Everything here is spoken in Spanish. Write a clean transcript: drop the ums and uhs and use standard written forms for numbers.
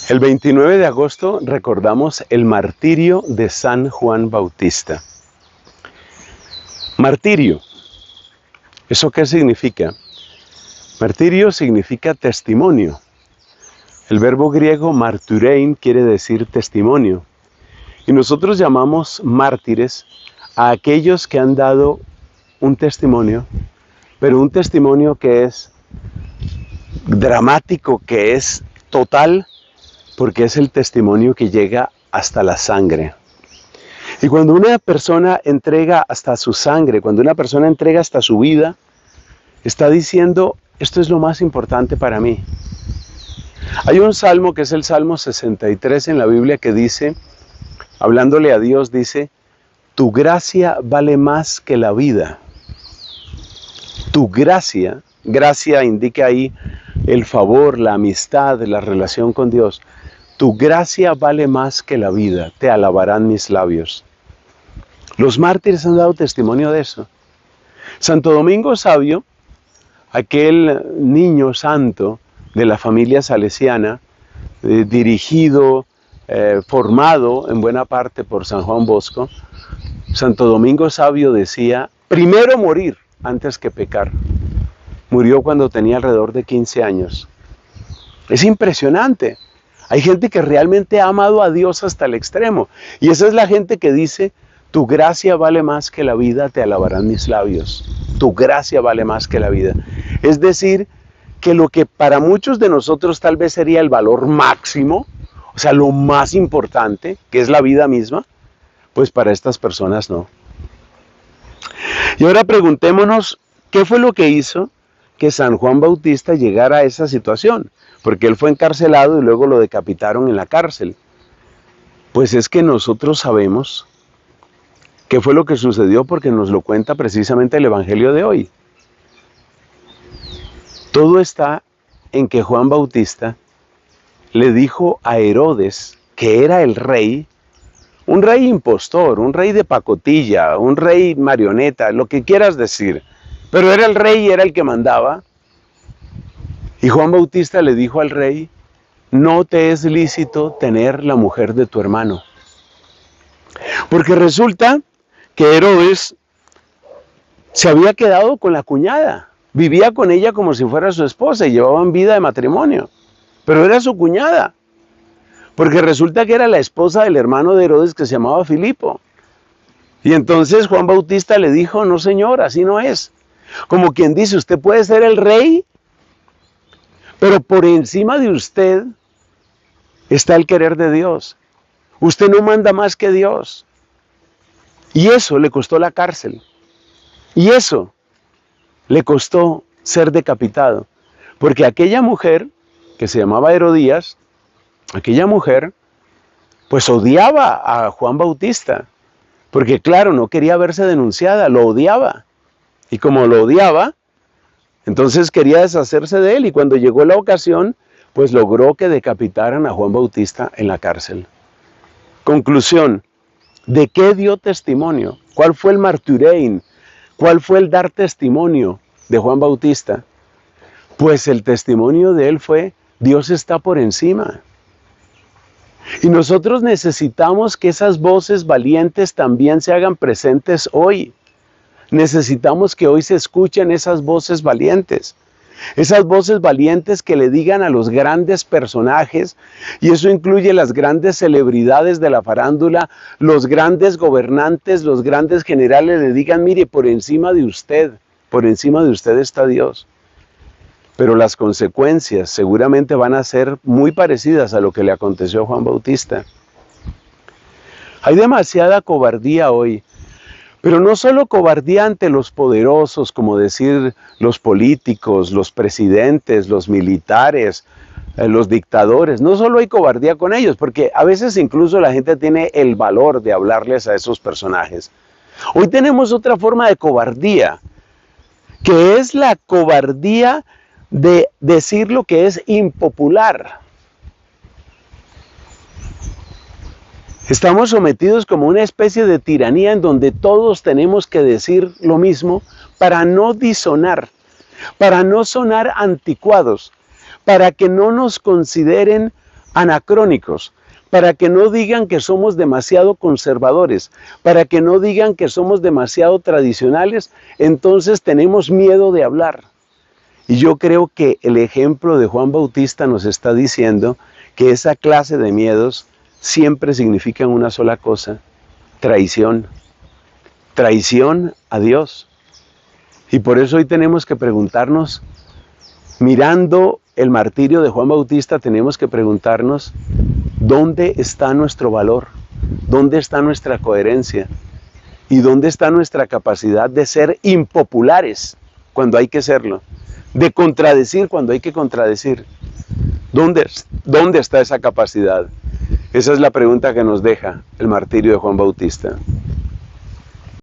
El 29 de agosto recordamos el martirio de San Juan Bautista. Martirio, ¿eso qué significa? Martirio significa testimonio. El verbo griego marturein quiere decir testimonio. Y nosotros llamamos mártires a aquellos que han dado un testimonio, pero un testimonio que es dramático, que es total, porque es el testimonio que llega hasta la sangre. Y cuando una persona entrega hasta su sangre, cuando una persona entrega hasta su vida, está diciendo, esto es lo más importante para mí. Hay un salmo que es el Salmo 63 en la Biblia que dice, hablándole a Dios, dice, tu gracia vale más que la vida. Tu gracia, gracia indica ahí el favor, la amistad, la relación con Dios. Tu gracia vale más que la vida, te alabarán mis labios. Los mártires han dado testimonio de eso. Santo Domingo Sabio, aquel niño santo de la familia salesiana, dirigido, formado en buena parte por San Juan Bosco, Santo Domingo Sabio decía, primero morir antes que pecar. Murió cuando tenía alrededor de 15 años. Es impresionante. Hay gente que realmente ha amado a Dios hasta el extremo. Y esa es la gente que dice, tu gracia vale más que la vida, te alabarán mis labios. Tu gracia vale más que la vida. Es decir, que lo que para muchos de nosotros tal vez sería el valor máximo, o sea, lo más importante, que es la vida misma, pues para estas personas no. Y ahora preguntémonos, ¿qué fue lo que hizo que San Juan Bautista llegara a esa situación? Porque él fue encarcelado y luego lo decapitaron en la cárcel. Pues es que nosotros sabemos qué fue lo que sucedió porque nos lo cuenta precisamente el Evangelio de hoy. Todo está en que Juan Bautista le dijo a Herodes, que era el rey, un rey impostor, un rey de pacotilla, un rey marioneta, lo que quieras decir, pero era el rey y era el que mandaba. Y Juan Bautista le dijo al rey, no te es lícito tener la mujer de tu hermano. Porque resulta que Herodes se había quedado con la cuñada, vivía con ella como si fuera su esposa y llevaban vida de matrimonio, pero era su cuñada. Porque resulta que era la esposa del hermano de Herodes que se llamaba Filipo. Y entonces Juan Bautista le dijo, no señor, así no es. Como quien dice, usted puede ser el rey, pero por encima de usted está el querer de Dios. Usted no manda más que Dios. Y eso le costó la cárcel. Y eso le costó ser decapitado. Porque aquella mujer, que se llamaba Herodías, aquella mujer, pues odiaba a Juan Bautista. Porque claro, no quería verse denunciada, lo odiaba. Y como lo odiaba, entonces quería deshacerse de él y cuando llegó la ocasión, pues logró que decapitaran a Juan Bautista en la cárcel. Conclusión, ¿de qué dio testimonio? ¿Cuál fue el marturein? ¿Cuál fue el dar testimonio de Juan Bautista? Pues el testimonio de él fue, Dios está por encima. Y nosotros necesitamos que esas voces valientes también se hagan presentes hoy. Necesitamos que hoy se escuchen esas voces valientes. Esas voces valientes que le digan a los grandes personajes, y eso incluye las grandes celebridades de la farándula, los grandes gobernantes, los grandes generales, le digan, mire, por encima de usted está Dios. Pero las consecuencias seguramente van a ser muy parecidas a lo que le aconteció a Juan Bautista. Hay demasiada cobardía hoy. Pero no solo cobardía ante los poderosos, como decir los políticos, los presidentes, los militares, los dictadores. No solo hay cobardía con ellos, porque a veces incluso la gente tiene el valor de hablarles a esos personajes. Hoy tenemos otra forma de cobardía, que es la cobardía de decir lo que es impopular. Estamos sometidos como una especie de tiranía en donde todos tenemos que decir lo mismo para no disonar, para no sonar anticuados, para que no nos consideren anacrónicos, para que no digan que somos demasiado conservadores, para que no digan que somos demasiado tradicionales, entonces tenemos miedo de hablar. Y yo creo que el ejemplo de Juan Bautista nos está diciendo que esa clase de miedos siempre significan una sola cosa: traición. Traición a Dios. Y por eso hoy tenemos que preguntarnos, mirando el martirio de Juan Bautista, tenemos que preguntarnos, ¿dónde está nuestro valor? ¿Dónde está nuestra coherencia? ¿Y dónde está nuestra capacidad de ser impopulares cuando hay que serlo? De contradecir cuando hay que contradecir. ¿Dónde está esa capacidad? Esa es la pregunta que nos deja el martirio de Juan Bautista.